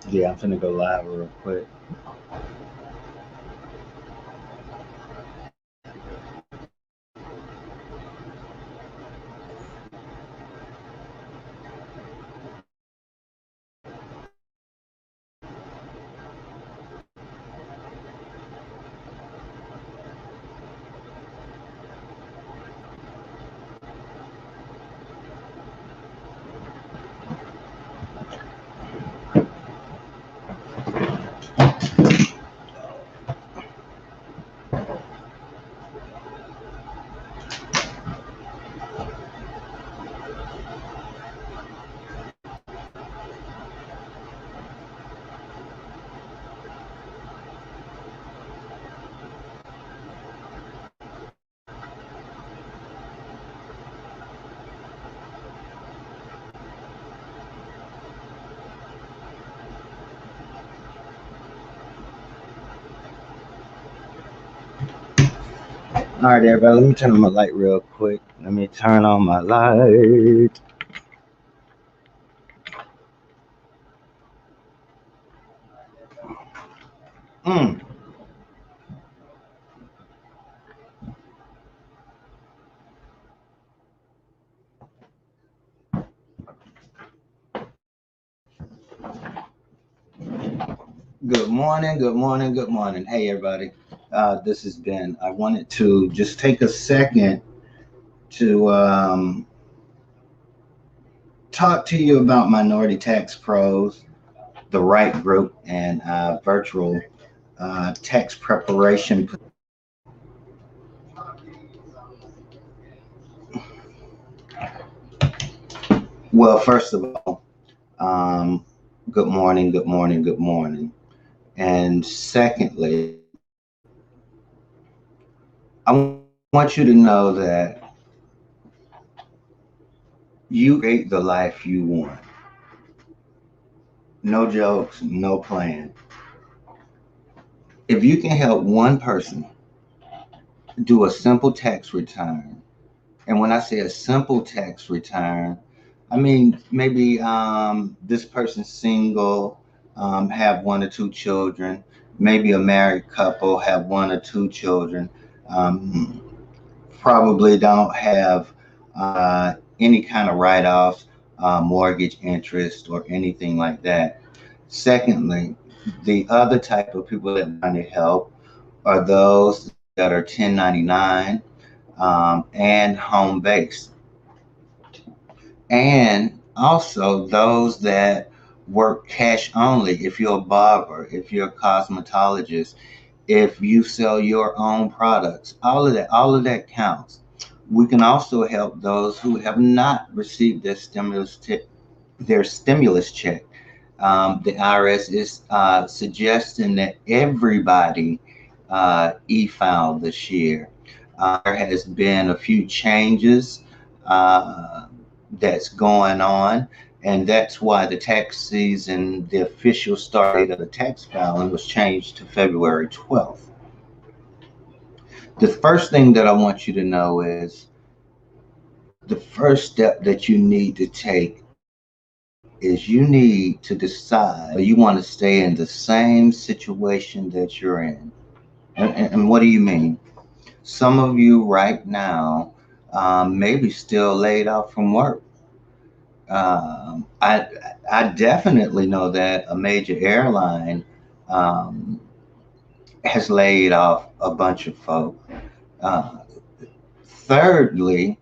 Yeah, I'm finna go live real quick. All right, everybody, let me turn on my light real quick. Let me turn on my light. Mm. Good morning, good morning, good morning. Hey, everybody. This has been, I wanted to just take a second to talk to you about Minority Tax Pros, the Wright Group, and virtual tax preparation. Well, first of all, good morning, good morning, good morning. And secondly, I want you to know that you create the life you want. No jokes, no plan. If you can help one person do a simple tax return, and when I say a simple tax return, I mean maybe this person's single, have one or two children, maybe a married couple have one or two children, um, probably don't have any kind of write-offs, mortgage interest, or anything like that. Secondly, the other type of people that want to help are those that are 1099 and home based, and also those that work cash only. If you're a barber, if you're a cosmetologist, if you sell your own products, all of that counts. We can also help those who have not received their stimulus check. The IRS is suggesting that everybody e-file this year. There has been a few changes uh, that's going on, and that's why the tax season, the official start date of the tax filing, was changed to February 12th. The first thing that I want you to know is the first step that you need to take is you need to decide whether you want to stay in the same situation that you're in. And what do you mean? Some of you right now may be still laid off from work. I definitely know that a major airline um, has laid off a bunch of folk. Uh, Thirdly,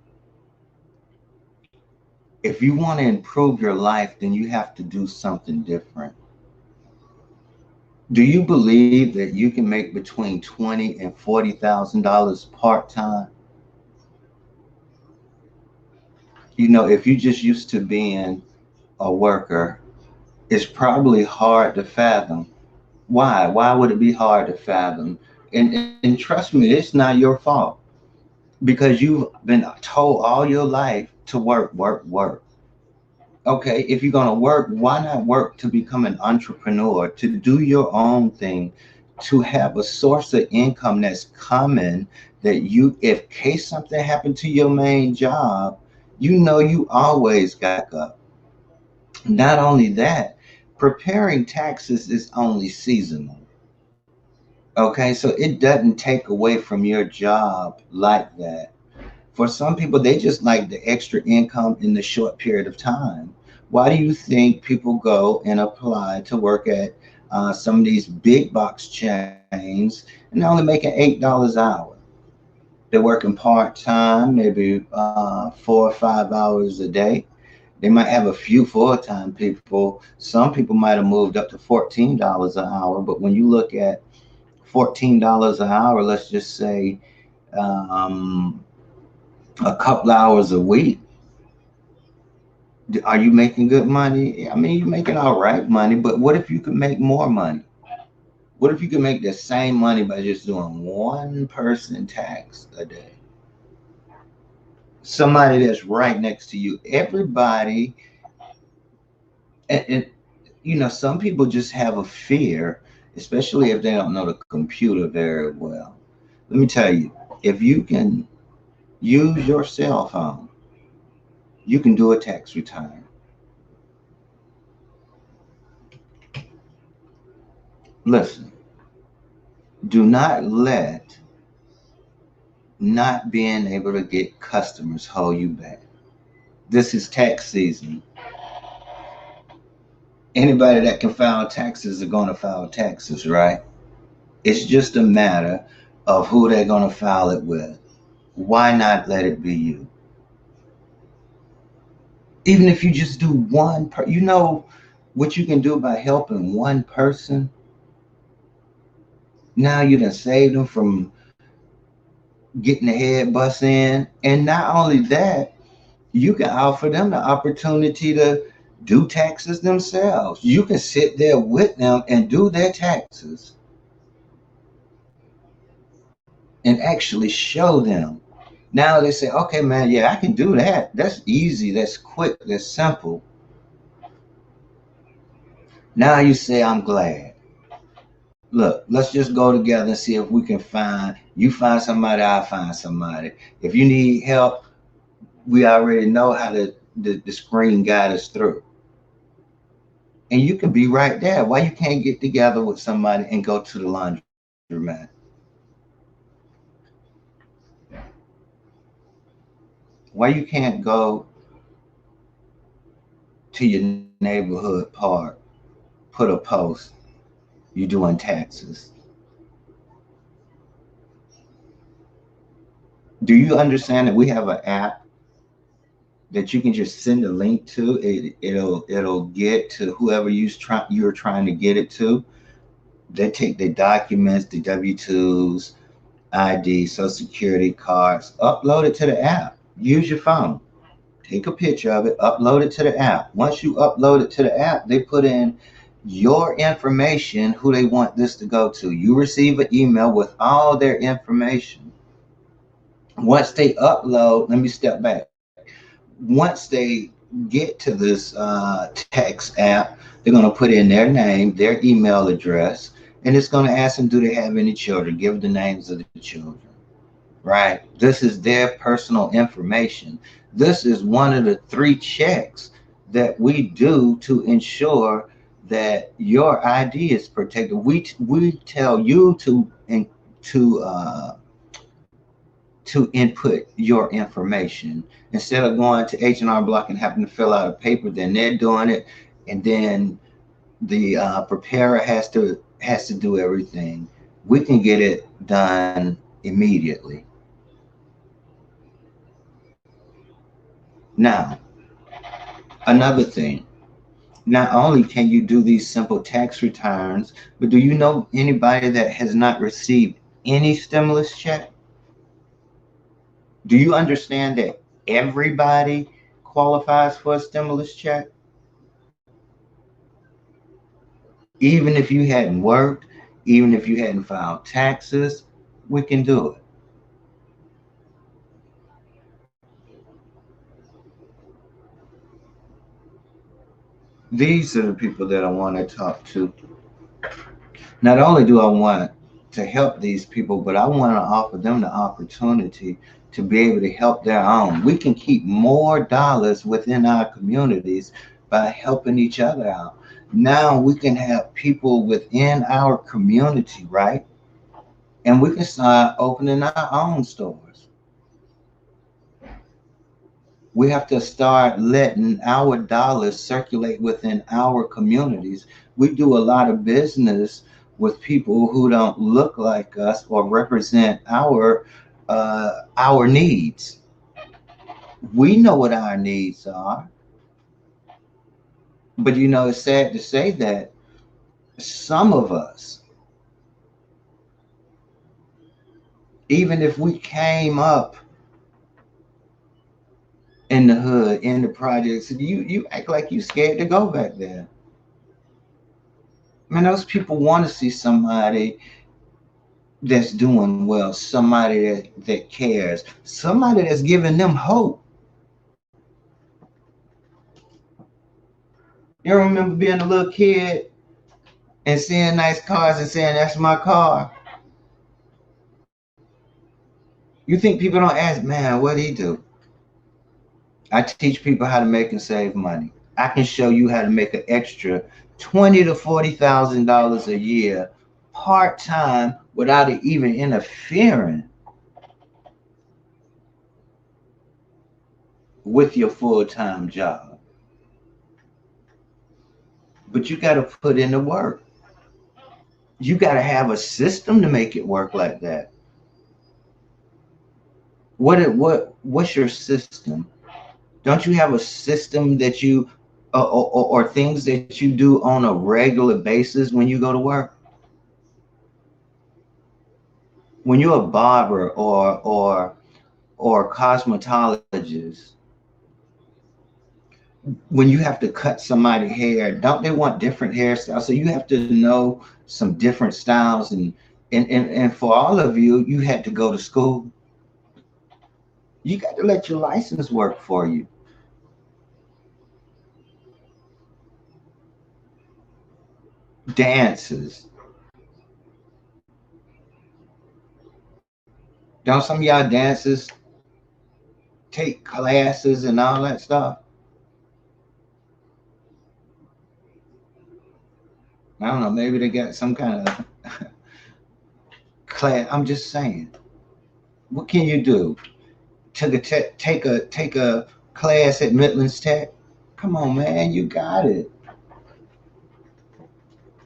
if you want to improve your life, then you have to do something different. Do you believe that you can make between $20,000 and $40,000 part time? You know, if you just used to being a worker, it's probably hard to fathom. Why? Why would it be hard to fathom? And trust me, it's not your fault because you've been told all your life to work, work, work. Okay, if you're going to work, why not work to become an entrepreneur, to do your own thing, to have a source of income that's coming that you, if case something happened to your main job, you know you always got up. Not only that, preparing taxes is only seasonal. Okay, so it doesn't take away from your job like that. For some people, they just like the extra income in the short period of time. Why do you think people go and apply to work at some of these big box chains and they're only making $8 an hour? They're working part time, maybe 4 or 5 hours a day. They might have a few full time people. Some people might have moved up to $14 an hour. But when you look at $14 an hour, let's just say um, a couple hours a week, are you making good money? I mean, you're making all right money, but what if you could make more money? What if you could make the same money by just doing one person tax a day? Somebody that's right next to you. Everybody, and some people just have a fear, especially if they don't know the computer very well. Let me tell you, if you can use your cell phone, you can do a tax return. Listen, do not let not being able to get customers hold you back. This is tax season. Anybody that can file taxes are going to file taxes, right? It's just a matter of who they're going to file it with. Why not let it be you? Even if you just do you know what you can do by helping one person? Now you done saved them from getting the head bust in. And not only that, you can offer them the opportunity to do taxes themselves. You can sit there with them and do their taxes and actually show them. Now they say, okay, man, yeah, I can do that. That's easy, that's quick, that's simple. Now you say, I'm glad. Look, let's just go together and see if we can you find somebody, I find somebody. If you need help, we already know how the screen guide us through. And you can be right there. Why you can't get together with somebody and go to the laundromat? Why you can't go to your neighborhood park, put a post, you doing taxes? Do you understand that we have an app that you can just send a link to? It'll get to whoever you're trying to get it to. They take the documents, the W-2s, ID, social security cards, upload it to the app. Use your phone. Take a picture of it, upload it to the app. Once you upload it to the app, they put in your information, who they want this to go to. You receive an email with all their information. Once they upload, let me step back. Once they get to this text app, they're going to put in their name, their email address, and it's going to ask them, do they have any children? Give the names of the children, right? This is their personal information. This is one of the 3 checks that we do to ensure that your ID is protected. We tell you to to input your information instead of going to H&R Block and having to fill out a paper. Then they're doing it, and then the preparer has to do everything. We can get it done immediately. Now, another thing. Not only can you do these simple tax returns, but do you know anybody that has not received any stimulus check? Do you understand that everybody qualifies for a stimulus check? Even if you hadn't worked, even if you hadn't filed taxes, we can do it. These are the people that I want to talk to. Not only do I want to help these people, but I want to offer them the opportunity to be able to help their own. We can keep more dollars within our communities by helping each other out. Now we can have people within our community, right? And we can start opening our own stores. We have to start letting our dollars circulate within our communities. We do a lot of business with people who don't look like us or represent our needs. We know what our needs are, but it's sad to say that some of us, even if we came up in the hood, in the projects, you act like you scared to go back there. Man, those people want to see somebody that's doing well, somebody that cares, somebody that's giving them hope. You remember being a little kid and seeing nice cars and saying, "That's my car." You think people don't ask, "Man, what did he do?" I teach people how to make and save money. I can show you how to make an extra $20,000 to $40,000 a year part time without it even interfering with your full time job. But you got to put in the work. You got to have a system to make it work like that. What's your system? Don't you have a system that you or things that you do on a regular basis when you go to work? When you're a barber or cosmetologist, when you have to cut somebody's hair, don't they want different hairstyles? So you have to know some different styles, and for all of you, you had to go to school. You got to let your license work for you. Dances. Don't some of y'all dancers take classes and all that stuff? I don't know. Maybe they got some kind of class. I'm just saying. What can you do? Take a class at Midlands Tech? Come on, man. You got it.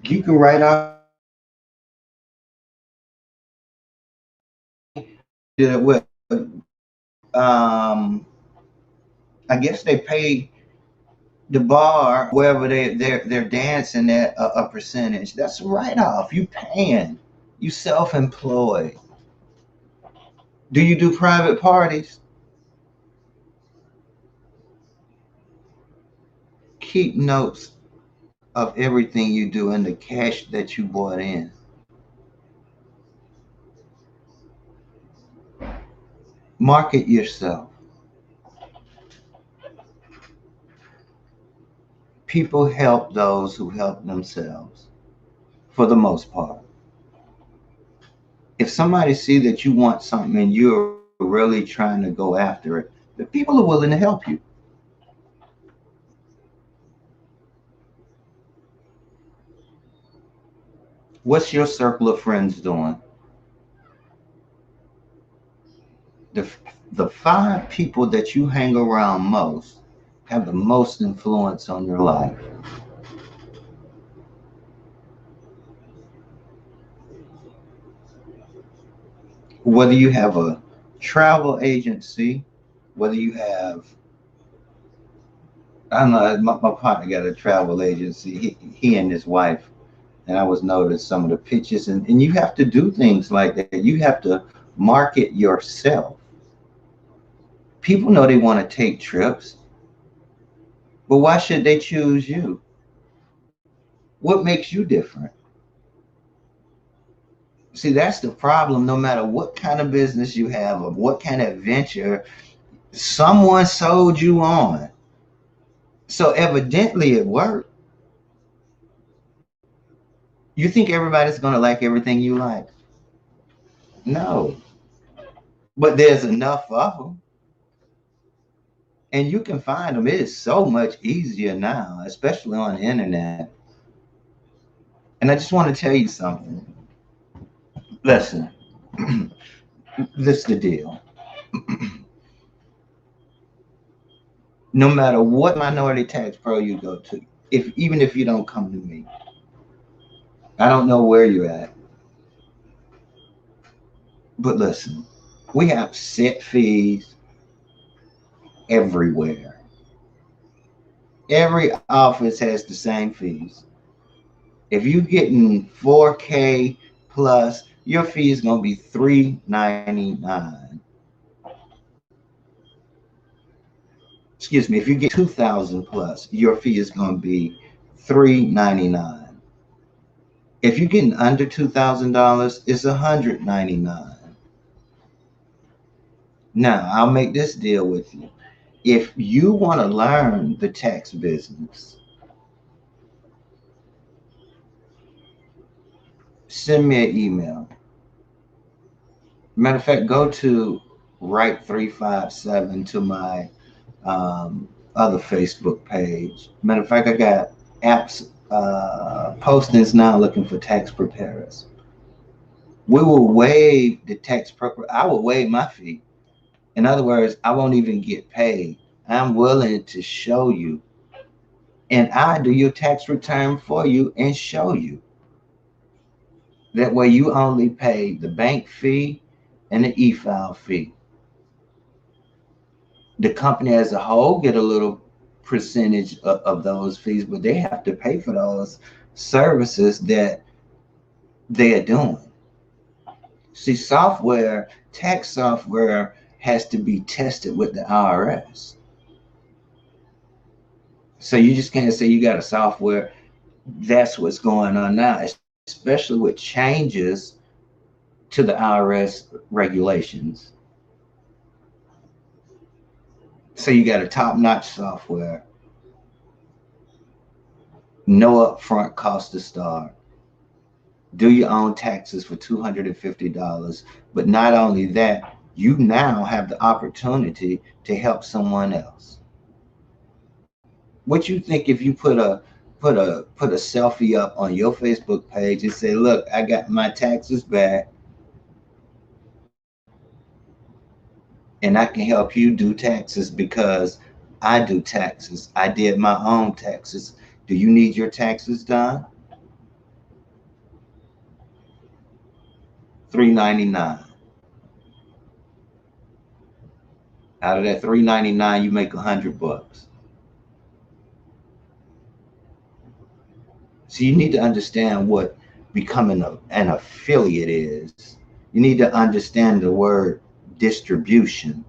You can write off what um I guess they pay the bar wherever they're dancing at a percentage. That's a write off. You paying. You self-employed. Do you do private parties? Keep notes of everything you do and the cash that you brought in. Market yourself. People help those who help themselves for the most part. If somebody see that you want something and you're really trying to go after it, the people are willing to help you. What's your circle of friends doing? The, the five people that you hang around most have the most influence on your life. Whether you have a travel agency, whether you have, I don't know, my partner got a travel agency, he and his wife, and I was noticing some of the pictures, and you have to do things like that. You have to market yourself. People know they want to take trips, but why should they choose you? What makes you different? See, that's the problem. No matter what kind of business you have or what kind of venture, someone sold you on. So evidently it worked. You think everybody's going to like everything you like? No. But there's enough of them. And you can find them. It is so much easier now, especially on the internet. And I just want to tell you something. Listen, this is the deal. No matter what minority tax pro you go to, if even if you don't come to me, I don't know where you're at, but listen, we have set fees everywhere. Every office has the same fees. If you're getting 4K plus, your fee is gonna be $3.99. Excuse me, if you get 2,000 plus, your fee is gonna be $3.99. If you're getting under $2,000, it's $199. Now, I'll make this deal with you. If you want to learn the tax business, send me an email. Matter of fact, go to Wright 357 to my other Facebook page. Matter of fact, I got apps postings now looking for tax preparers. We will waive the tax prep. I will waive my fee. In other words, I won't even get paid. I'm willing to show you, and I do your tax return for you and show you. That way, you only pay the bank fee and the e-file fee. The company as a whole get a little percentage of those fees, but they have to pay for those services that they are doing. See, software, tax software has to be tested with the IRS. So you just can't say you got a software. That's what's going on now, especially with changes to the IRS regulations. So you got a top-notch software, no upfront cost to start. Do your own taxes for $250. But not only that, you now have the opportunity to help someone else. What you think if you put a selfie up on your Facebook page and say, "Look, I got my taxes back, and I can help you do taxes because I do taxes. I did my own taxes. Do you need your taxes done?" $3.99. Out of that $3.99, you make $100. So you need to understand what becoming an affiliate is. You need to understand the word distribution.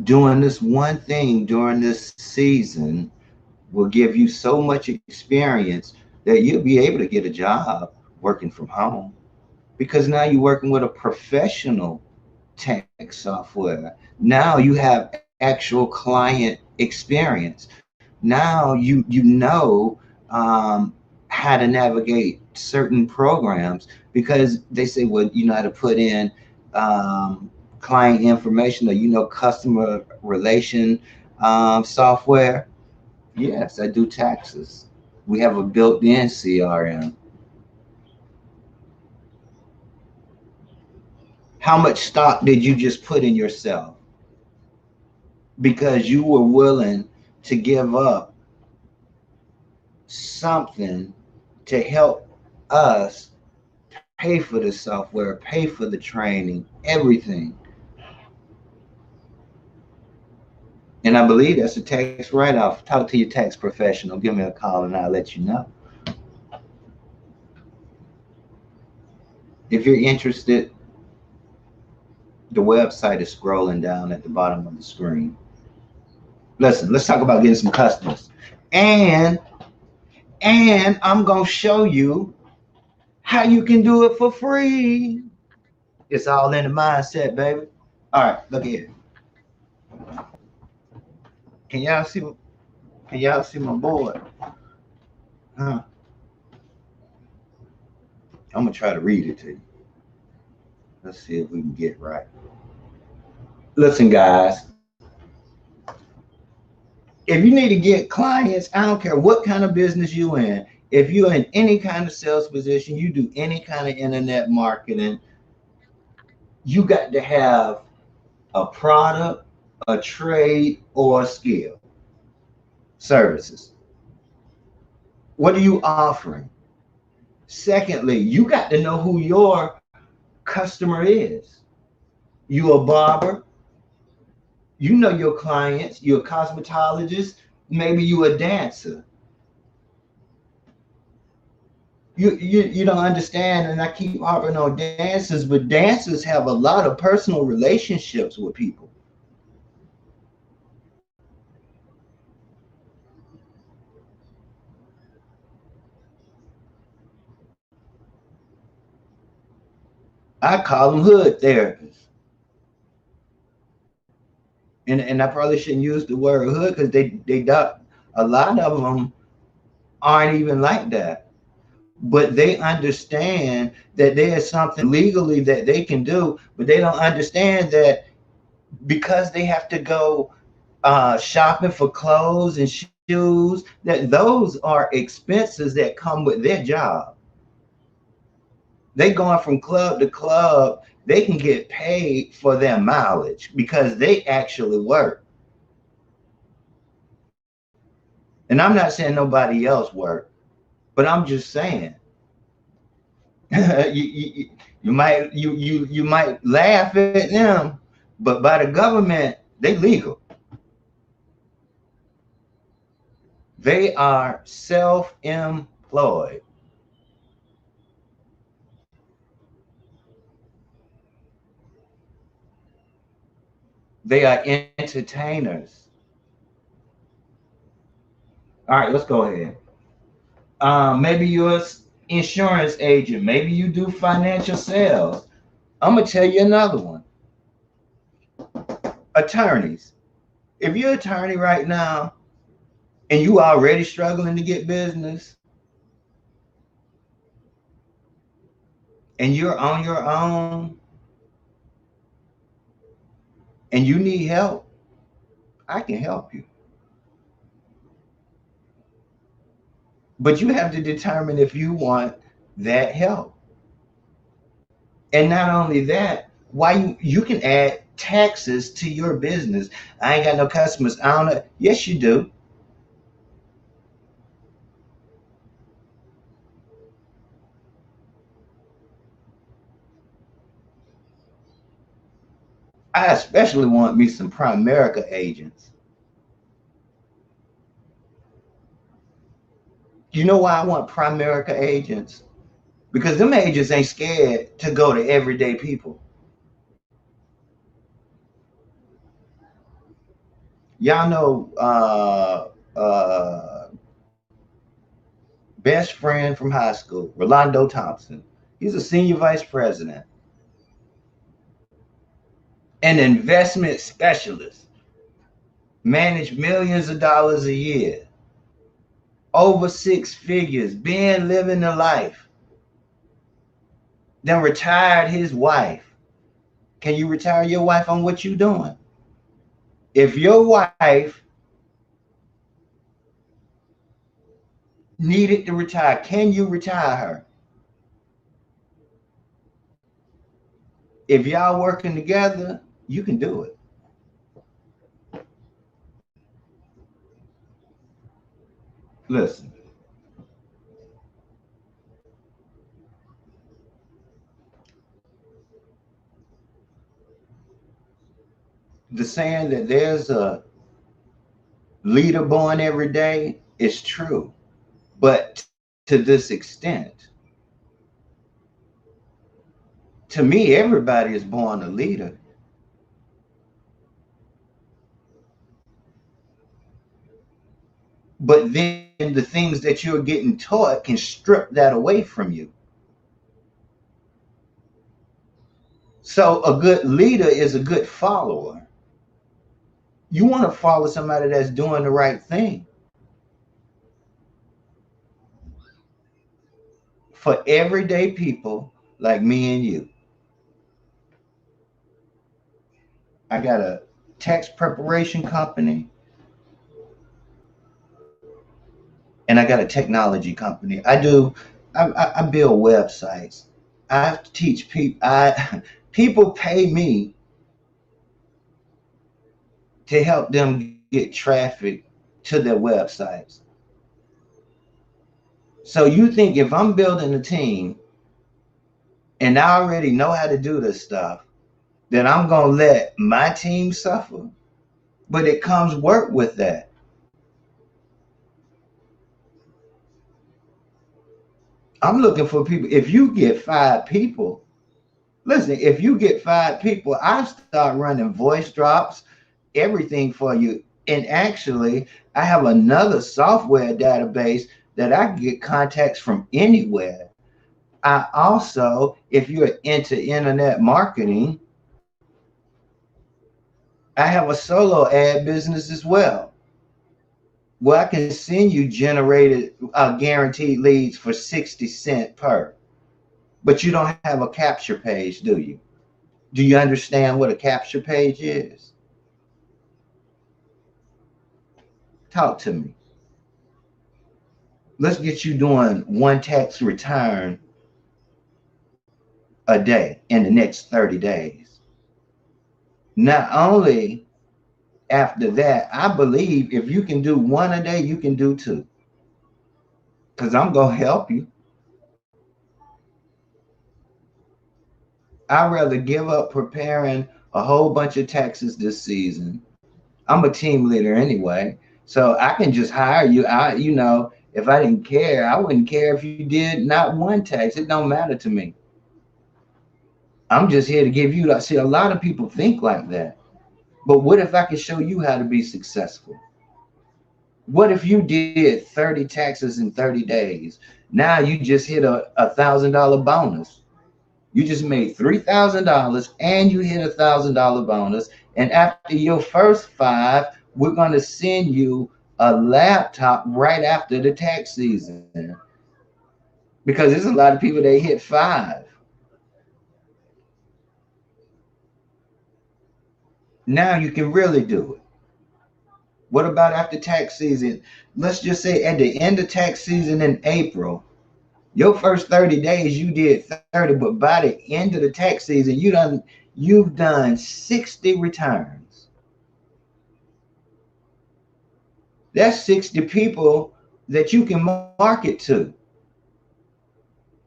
Doing this one thing during this season will give you so much experience that you'll be able to get a job working from home because now you're working with a professional tax software. Now you have actual client experience. Now you know how to navigate certain programs because they say, well, you know how to put in client information, or customer relation software. Yes, I do taxes. We have a built-in CRM. How much stock did you just put in yourself because you were willing to give up something to help us pay for the software, pay for the training, everything? And I believe that's a tax write-off. Talk to your tax professional. Give me a call and I'll let you know. If you're interested, the website is scrolling down at the bottom of the screen. Listen, let's talk about getting some customers. And I'm gonna show you how you can do it for free. It's all in the mindset, baby. All right, look here. Can y'all see? Can y'all see my board? Huh? I'm gonna try to read it to you. Let's see if we can get right. Listen, guys, if you need to get clients, I don't care what kind of business you in. If you're in any kind of sales position, you do any kind of internet marketing, you got to have a product, a trade, or a skill, services. What are you offering? Secondly, you got to know who your customer is. You a barber, you know your clients, you're a cosmetologist, maybe you a dancer. You don't understand, and I keep harping on dancers, but dancers have a lot of personal relationships with people. I call them hood therapists. And I probably shouldn't use the word hood because they don't, a lot of them aren't even like that. But they understand that there's something legally that they can do, but they don't understand that because they have to go shopping for clothes and shoes, that those are expenses that come with their job. They going from club to club, they can get paid for their mileage because they actually work. And I'm not saying nobody else work, but I'm just saying you might laugh at them, but by the government, they legal. They are self-employed. They are entertainers. All right, let's go ahead. Maybe you're an insurance agent. Maybe you do financial sales. I'm gonna tell you another one. Attorneys. If you're an attorney right now and you already struggling to get business and you're on your own and you need help, I can help you. But you have to determine if you want that help. And not only that, why you can add taxes to your business. I ain't got no customers. I don't know. Yes, you do. I especially want me some Primerica agents. You know why I want Primerica agents? Because them agents ain't scared to go to everyday people. Y'all know best friend from high school, Rolando Thompson. He's a senior vice president, an investment specialist, managed millions of dollars a year, over six figures, been living the life, then retired his wife. Can you retire your wife on what you doing? If your wife needed to retire, can you retire her? If y'all working together, you can do it. Listen, the saying that there's a leader born every day is true, but to this extent, to me, everybody is born a leader. But then the things that you're getting taught can strip that away from you. So a good leader is a good follower. You want to follow somebody that's doing the right thing. For everyday people like me and you, I got a tax preparation company, and I got a technology company. I build websites. I have to teach people. People pay me to help them get traffic to their websites. So you think if I'm building a team and I already know how to do this stuff, then I'm gonna let my team suffer? But it comes work with that. I'm looking for people. If you get 5 people, listen, if you get 5 people, I start running voice drops, everything for you. And actually, I have another software database that I can get contacts from anywhere. I also, if you're into internet marketing, I have a solo ad business as well, where I can send you generated guaranteed leads for 60 cents per. But you don't have a capture page, do you? Do you understand what a capture page is? Talk to me. Let's get you doing one tax return a day in the next 30 days. Not only after that, I believe if you can do one a day, you can do two. Because I'm going to help you. I'd rather give up preparing a whole bunch of taxes this season. I'm a team leader anyway. So I can just hire you. If I didn't care, I wouldn't care if you did not one tax. It don't matter to me. I'm just here to give you. See, a lot of people think like that. But what if I could show you how to be successful? What if you did 30 taxes in 30 days? Now you just hit a $1,000 bonus. You just made $3,000 and you hit $1,000 bonus. And after your first 5, we're going to send you a laptop right after the tax season. Because there's a lot of people that hit 5. Now you can really do it. What about after tax season? Let's just say at the end of tax season in April, your first 30 days you did 30, but by the end of the tax season, you've done 60 returns. That's 60 people that you can market to.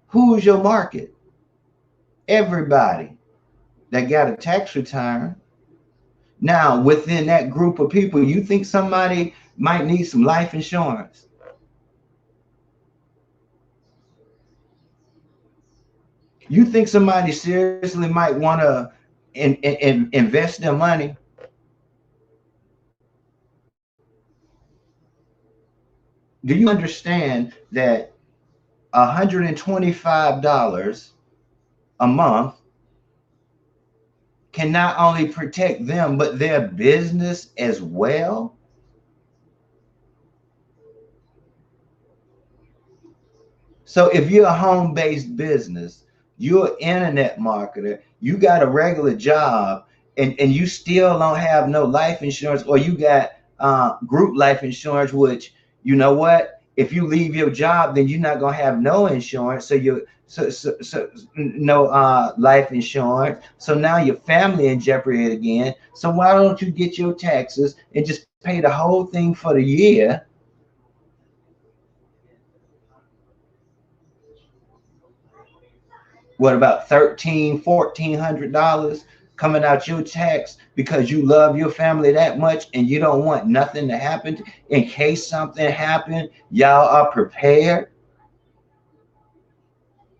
Who's your market? Everybody that got a tax return. Now, within that group of people, you think somebody might need some life insurance? You think somebody seriously might want to invest their money? Do you understand that $125 a month can not only protect them, but their business as well? So if you're a home-based business, you're an internet marketer, you got a regular job, and you still don't have no life insurance, or you got group life insurance, which, you know what? If you leave your job, then you're not gonna have no insurance. So no life insurance. So now your family in jeopardy again. So why don't you get your taxes and just pay the whole thing for the year? What about $1,300, $1,400 coming out your tax because you love your family that much and you don't want nothing to happen in case something happened? Y'all are prepared,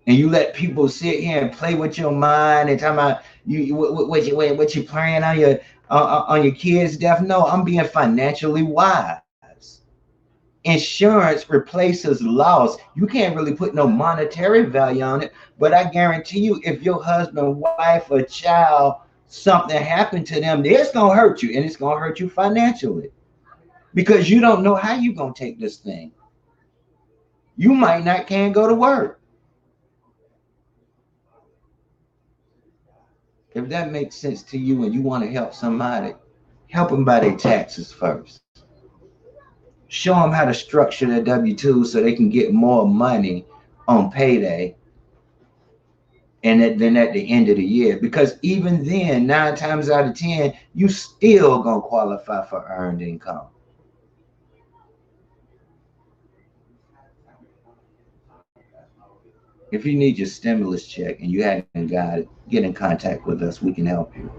and you let people sit here and play with your mind and talk about what you playing on your kids' death. No, I'm being financially wise. Insurance replaces loss. You can't really put no monetary value on it, but I guarantee you, if your husband, wife, or child, something happened to them, it's gonna hurt you, and it's gonna hurt you financially because you don't know how you're gonna take this thing. You might not can go to work. If that makes sense to you and you want to help somebody, help them buy their taxes first. Show them how to structure their W-2 so they can get more money on payday and then at the end of the year. Because even then, 9 times out of 10, you still gonna qualify for earned income. If you need your stimulus check and you haven't got it, get in contact with us. We can help you.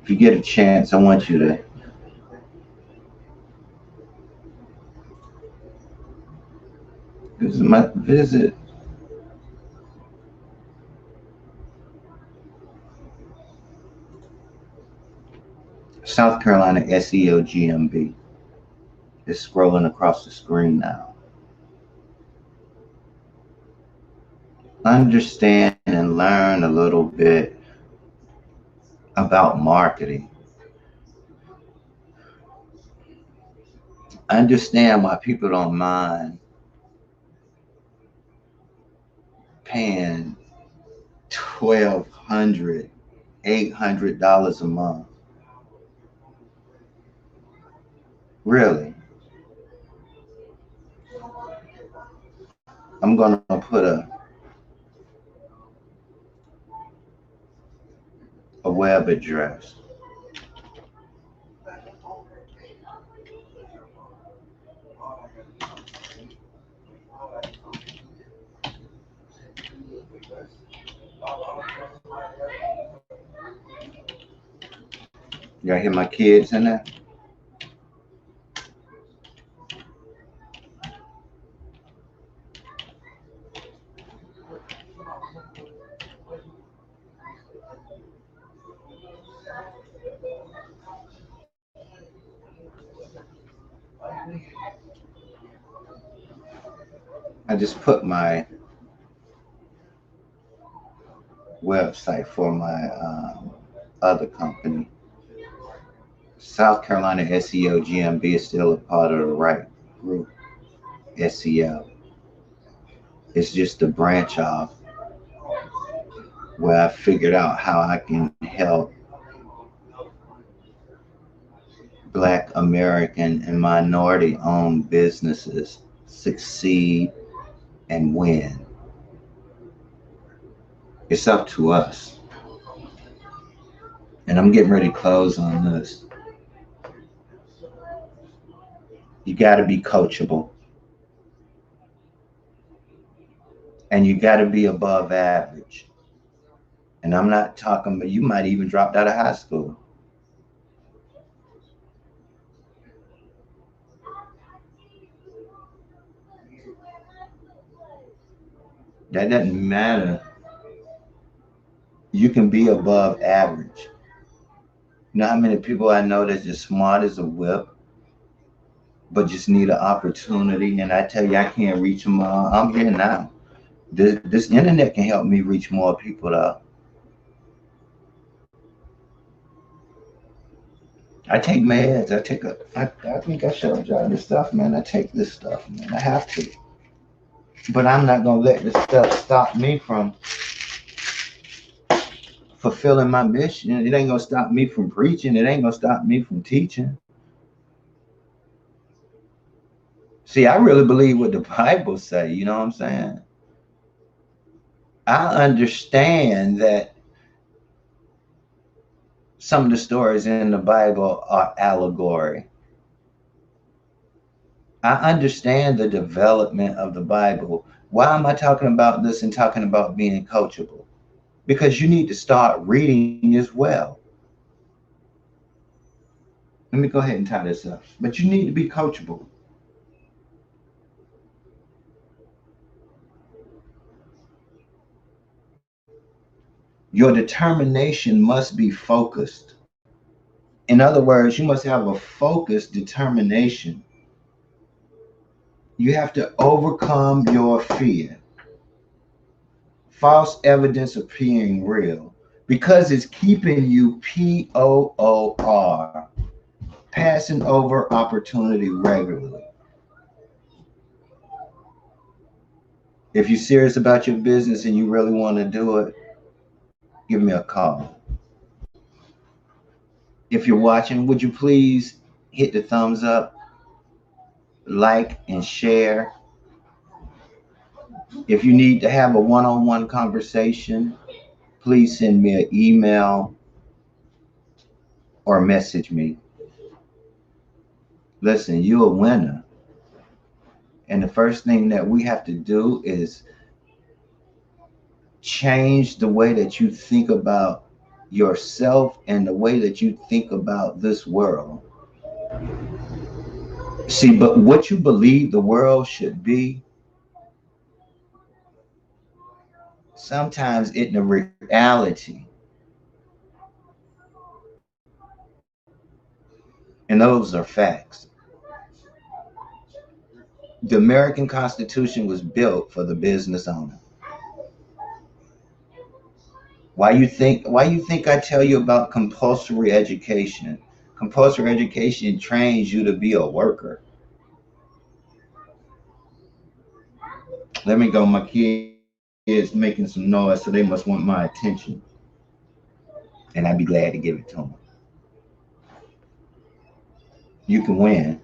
If you get a chance, I want you to visit South Carolina SEO GMB. It's scrolling across the screen now. Understand and learn a little bit about marketing. Understand why people don't mind paying $1,200, $800 a month. Really. I'm gonna put a web address. Y'all hear my kids in there? I just put my website for my other company. South Carolina SEO GMB is still a part of the Wright group SEO. It's just a branch off where I figured out how I can help Black American and minority owned businesses succeed and win. It's up to us. And I'm getting ready to close on this. You got to be coachable. And you got to be above average. And I'm not talking about, you might even dropped out of high school. That doesn't matter. You can be above average. You know how many people I know that's just smart as a whip, but just need an opportunity? And I tell you, I can't reach them all. I'm here now. This internet can help me reach more people though. I take meds. I think I showed y'all this stuff, man. I take this stuff, man. I have to. But I'm not gonna let this stuff stop me from fulfilling my mission. It ain't gonna stop me from preaching. It ain't gonna stop me from teaching. See, I really believe what the Bible say, you know what I'm saying? I understand that some of the stories in the Bible are allegory. I understand the development of the Bible. Why am I talking about this and talking about being coachable? Because you need to start reading as well. Let me go ahead and tie this up. But you need to be coachable. Your determination must be focused. In other words, you must have a focused determination. You have to overcome your fear. False evidence appearing real because it's keeping you POOR, passing over opportunity regularly. If you're serious about your business and you really want to do it, give me a call. If you're watching, would you please hit the thumbs up, like, and share? If you need to have a one-on-one conversation, please send me an email or message me. Listen, you're a winner. And the first thing that we have to do is change the way that you think about yourself and the way that you think about this world. See, but what you believe the world should be, sometimes in the reality, and those are facts. The American Constitution was built for the business owner. Why you think I tell you about compulsory education? Compulsory education trains you to be a worker. Let me go. My kid is making some noise, so they must want my attention. And I'd be glad to give it to them. You can win.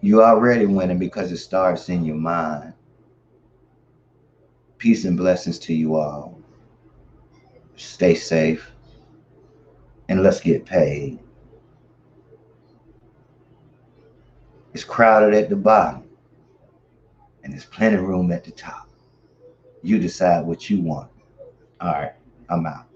You already winning because it starts in your mind. Peace and blessings to you all. Stay safe and let's get paid. It's crowded at the bottom and there's plenty of room at the top. You decide what you want. All right, I'm out.